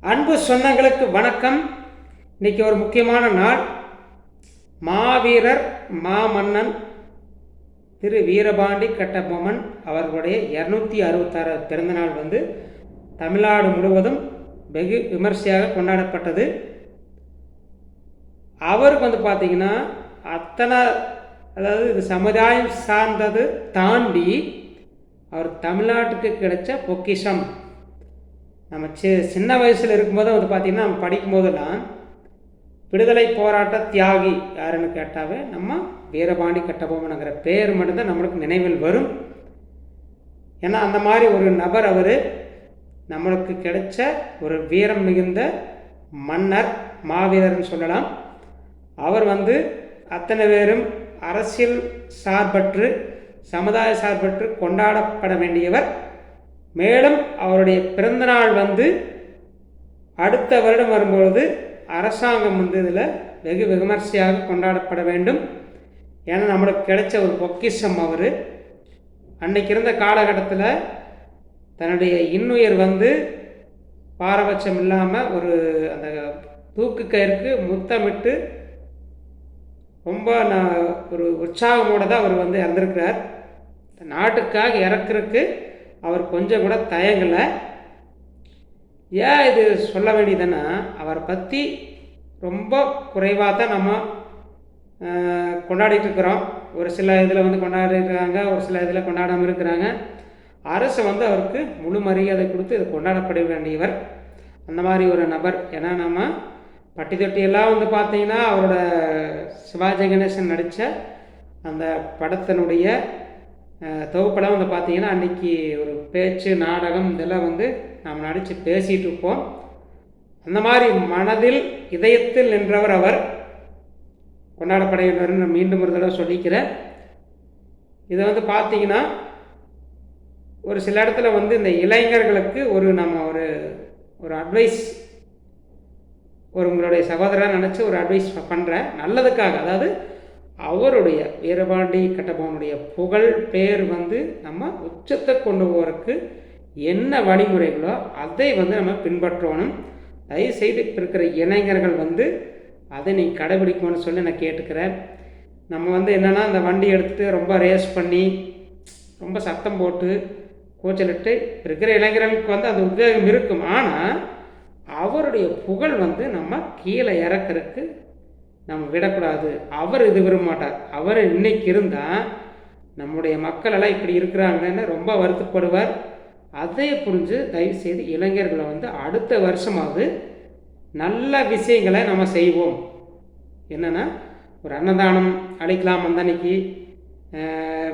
அன்பு சொந்தங்களுக்கு வணக்கம். இன்றைக்கி ஒரு முக்கியமான நாள். மாவீரர் மாமன்னன் திரு வீரபாண்டி கட்டபொம்மன் அவர்களுடைய 266 பிறந்தநாள் தமிழ்நாடு முழுவதும் வெகு விமர்சையாக கொண்டாடப்பட்டது. அவருக்கு பார்த்திங்கன்னா அதாவது இது சமுதாயம் சார்ந்தது தாண்டி அவர் தமிழ்நாட்டுக்கு கிடைச்ச பொக்கிஷம். நம்ம சின்ன வயசில் இருக்கும்போது பார்த்திங்கன்னா நம்ம படிக்கும்போதெல்லாம் விடுதலை போராட்ட தியாகி யாருன்னு கேட்டாவே நம்ம வீரபாண்டி கட்டபொம்மனுங்கிற பேர் மட்டும்தான் நம்மளுக்கு நினைவில் வரும். ஏன்னா அந்த மாதிரி ஒரு நபர் அவர். நம்மளுக்கு கிடைச்ச ஒரு வீரம் மிகுந்த மன்னர், மாவீரர்னு சொல்லலாம். அவர் அத்தனை பேரும் அரசியல் சார்பற்று சமுதாய சார்பற்று கொண்டாடப்பட வேண்டியவர். மேலும் அவருடைய பிறந்தநாள் அடுத்த வருடம் வரும்பொழுது அரசாங்கம் இதில் வெகு விமர்சையாக கொண்டாடப்பட வேண்டும். ஏன்னா நம்மளுக்கு கிடைச்ச ஒரு பொக்கிஷம் அவர். அன்றைக்கு இருந்த காலகட்டத்தில் தன்னுடைய இன்னுயிர் பாரபட்சம் இல்லாமல் ஒரு அந்த தூக்கு கயிறுக்கு முத்தமிட்டு ரொம்ப ஒரு உற்சாகமோடு தான் அவர் இறந்துருக்கிறார். நாட்டுக்காக இறக்குறதுக்கு அவர் கொஞ்சம் கூட தயங்கலை. ஏன் இது சொல்ல வேண்டியதுன்னா, அவரை பற்றி ரொம்ப குறைவாக தான் நம்ம கொண்டாடிட்டு இருக்கிறோம். ஒரு சில இதில் கொண்டாடிருக்கிறாங்க, ஒரு சில இதில் கொண்டாடாமல் இருக்கிறாங்க. அரசு அவருக்கு முழு மரியாதை கொடுத்து இது கொண்டாடப்பட வேண்டியவர். அந்த மாதிரி ஒரு நபர். ஏன்னா நம்ம பட்டி தொட்டியெல்லாம் பார்த்திங்கன்னா அவரோட சிவாஜி கணேசன் நடித்த அந்த படத்தினுடைய தொகுப்படம் பார்த்திங்கன்னா அன்றைக்கி ஒரு பேச்சு நாடகம் இதெல்லாம் நாம் நடித்து பேசிகிட்டு இருப்போம். அந்த மாதிரி மனதில் இதயத்தில் நின்றவர் அவர். கொண்டாடப்பட வேண்டும்னு மீண்டும் ஒரு தடவை சொல்லிக்கிறேன். இதை பார்த்திங்கன்னா ஒரு சில இடத்துல இந்த இளைஞர்களுக்கு நம்ம ஒரு அட்வைஸ், உங்களுடைய சகோதரராக நினச்சி ஒரு அட்வைஸ் பண்ணுறேன் நல்லதுக்காக. அதாவது அவருடைய வீரபாண்டி கட்டபொம்மனுடைய புகழ் பேர் நம்ம உச்சத்தை கொண்டு போகிறதுக்கு என்ன வழிமுறைகளோ அதை நம்ம பின்பற்றணும். தயவுசெய்து இருக்கிற இளைஞர்கள் அதை நீ கடைபிடிக்கணும்னு சொல்லி நான் கேட்டுக்கிறேன். நம்ம என்னென்னா அந்த வண்டி எடுத்துகிட்டு ரொம்ப ரேஸ் பண்ணி ரொம்ப சத்தம் போட்டு கூச்சலிட்டு இருக்கிற இளைஞர்களுக்கு அந்த உத்வேகம் இருக்கும். ஆனால் அவருடைய புகழ் நம்ம கீழே இறக்கிறதுக்கு நம்ம விடக்கூடாது. அவர் இது விரும்ப மாட்டார். அவர் இன்னைக்கு இருந்தால் நம்முடைய மக்கள் எல்லாம் இப்படி இருக்கிறாங்கன்னு ரொம்ப வருத்தப்படுவார். அதை புரிஞ்சு தயவுசெய்து இளைஞர்களை அடுத்த வருஷமாவது நல்ல விஷயங்களை நம்ம செய்வோம். என்னென்னா ஒரு அன்னதானம் அளிக்கலாம். அன்னைக்கு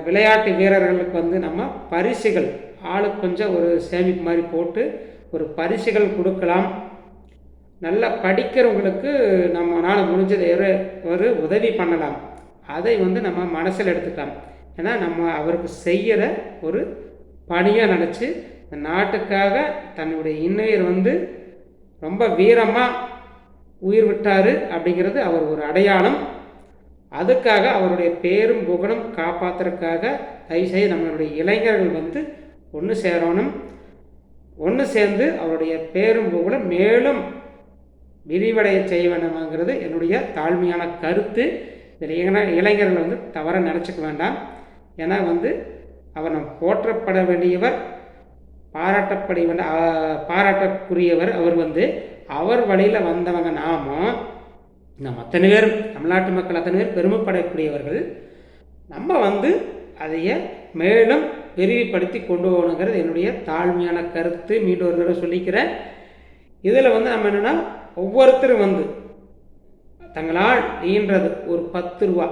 விளையாட்டு வீரர்களுக்கு நம்ம பரிசுகள் ஆளுக்கு கொஞ்சம் ஒரு சேமிப்பு மாதிரி போட்டு ஒரு பரிசுகள் கொடுக்கலாம். நல்லா படிக்கிறவங்களுக்கு நம்மளால் முடிஞ்சதை ஒரு உதவி பண்ணலாம். அதை நம்ம மனசில் எடுத்துக்கலாம். ஏன்னா நம்ம அவருக்கு செய்கிற ஒரு பணியாக நினச்சி இந்த நாட்டுக்காக தன்னுடைய இன்னுயிர் ரொம்ப வீரமாக உயிர் விட்டார் அப்படிங்கிறது அவர் ஒரு அடையாளம். அதுக்காக அவருடைய பேரும் புகழும் காப்பாற்றுறதுக்காக தயவுசெய்து நம்மளுடைய இளைஞர்கள் ஒன்று சேரணும். ஒன்று சேர்ந்து அவருடைய பேரும் புகழும் மேலும் விரிவடைய செய்ய வேண்டுமாங்கிறது என்னுடைய தாழ்மையான கருத்து. இதில் இளைஞர்கள் தவற நினச்சிக்க வேண்டாம். ஏன்னா அவர் நம் போற்றப்பட வேண்டியவர், பாராட்டக்குரியவர். அவர் அவர் வழியில் வந்தவங்க நம்ம அத்தனை பேர், தமிழ்நாட்டு மக்கள் அத்தனை பேர் பெருமைப்படக்கூடியவர்கள். நம்ம அதைய மேலும் விரிவுபடுத்தி கொண்டு போகணுங்கிறது என்னுடைய தாழ்மையான கருத்து. மீண்டும் ஒரு தடவை சொல்லிக்கிறேன். இதில் நம்ம என்னென்னா ஒவ்வொருத்தரும் தங்களால் ஈன்றது ஒரு 10 ரூபா,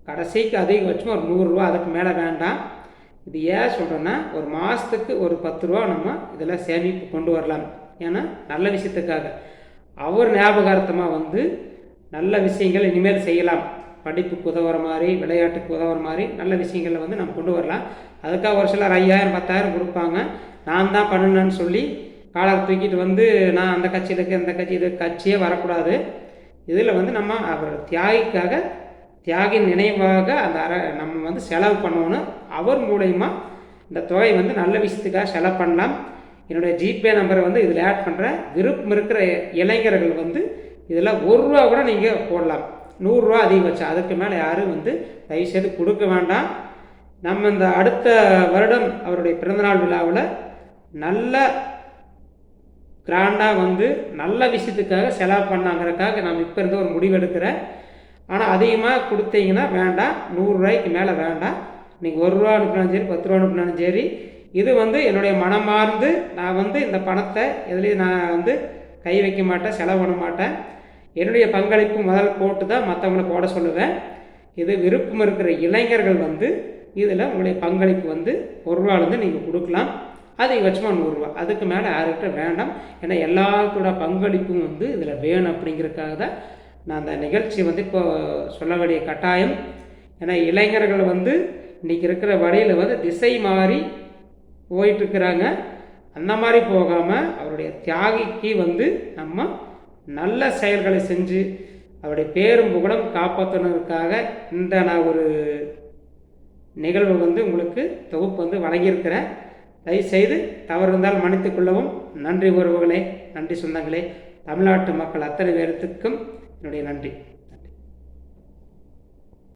கடைசிக்கு அதிகபட்சமாக ஒரு 100 ரூபா, அதுக்கு மேலே வேண்டாம். இது ஏன் சொல்கிறேன்னா ஒரு மாதத்துக்கு ஒரு 10 ரூபா நம்ம இதில் சேமிப்பு கொண்டு வரலாம். ஏன்னா நல்ல விஷயத்துக்காக அவர் ஞாபகார்த்தமாக நல்ல விஷயங்கள் இனிமேல் செய்யலாம். படிப்புக்கு உதவுற மாதிரி, விளையாட்டுக்கு உதவுற மாதிரி நல்ல விஷயங்களில் நம்ம கொண்டு வரலாம். அதுக்காக ஒரு சிலர் 5000 10,000 கொடுப்பாங்க. நான் தான் பண்ணணுன்னு சொல்லி காலர் தூக்கிட்டு நான் அந்த கட்சியில் இருக்க இந்த கட்சி, இது கட்சியே வரக்கூடாது. இதில் நம்ம அவர் தியாகிக்காக, தியாகி நினைவாக அந்த நம்ம செலவு பண்ணணும். அவர் மூலயமா இந்த தொகை நல்ல விஷயத்துக்காக செலவு பண்ணலாம். என்னுடைய ஜிபே நம்பரை வந்து இதில் ஆட் பண்ணுறேன். விருப்பம் இருக்கிற இளைஞர்கள் வந்து இதில் ரூபா கூட நீங்கள் போடலாம். 100 ரூபா அதிகபட்சம், அதுக்கு மேலே யாரும் வந்து தயவுசெய்து கொடுக்க வேண்டாம். நம்ம இந்த அடுத்த வருடம் அவருடைய பிறந்தநாள் விழாவில் நல்ல கிராண்டாக வந்து நல்ல விஷயத்துக்காக செலவு பண்ணாங்கிறதுக்காக நான் இப்போ இருந்து ஒரு முடிவு எடுக்கிறேன். ஆனால் அதிகமாக கொடுத்தீங்கன்னா வேண்டாம், 100 ரூபாய்க்கு மேலே வேண்டாம். நீங்கள் 1 ரூபா அனுப்பினாலும் சரி, 10 ரூபா அனுப்பினாலும் சரி, இது வந்து என்னுடைய மனமார்ந்து நான் வந்து இந்த பணத்தை எதுலேயும் நான் வந்து கை வைக்க மாட்டேன், செலவு பண்ண மாட்டேன். என்னுடைய பங்களிப்பு முதல் போட்டு தான் மற்றவங்களை போட சொல்லுவேன். இது விருப்பம் இருக்கிற இளைஞர்கள் வந்து இதில் உங்களுடைய பங்களிப்பு வந்து 1 ரூபாலேருந்து நீங்கள் கொடுக்கலாம். அதிகபட்சமாக 100 ரூபா, அதுக்கு மேலே யாருக்கிட்ட வேண்டாம். ஏன்னா எல்லாத்தோட பங்களிப்பும் வந்து இதில் வேணும். அப்படிங்கிறதுக்காக தான் நான் அந்த நிகழ்ச்சி வந்து இப்போ சொல்ல வேண்டிய கட்டாயம். ஏன்னா இளைஞர்கள் வந்து இன்றைக்கி இருக்கிற வழியில் வந்து திசை மாறி போயிட்டுருக்கிறாங்க. அந்த மாதிரி போகாமல் அவருடைய தியாகிக்கு வந்து நம்ம நல்ல செயல்களை செஞ்சு அவருடைய பேரும் புகழும் காப்பாற்றணுக்காக இந்த நான் ஒரு நிகழ்வு வந்து உங்களுக்கு தொகுப்பு வந்து வழங்கியிருக்கிறேன். தயவுசெய்து தவறு இருந்தால் மன்னித்துக் கொள்ளவும். நன்றி உறவுகளே, நன்றி சொந்தங்களே, தமிழ்நாட்டு மக்கள் அத்தனை பேருக்கும் என்னுடைய நன்றி.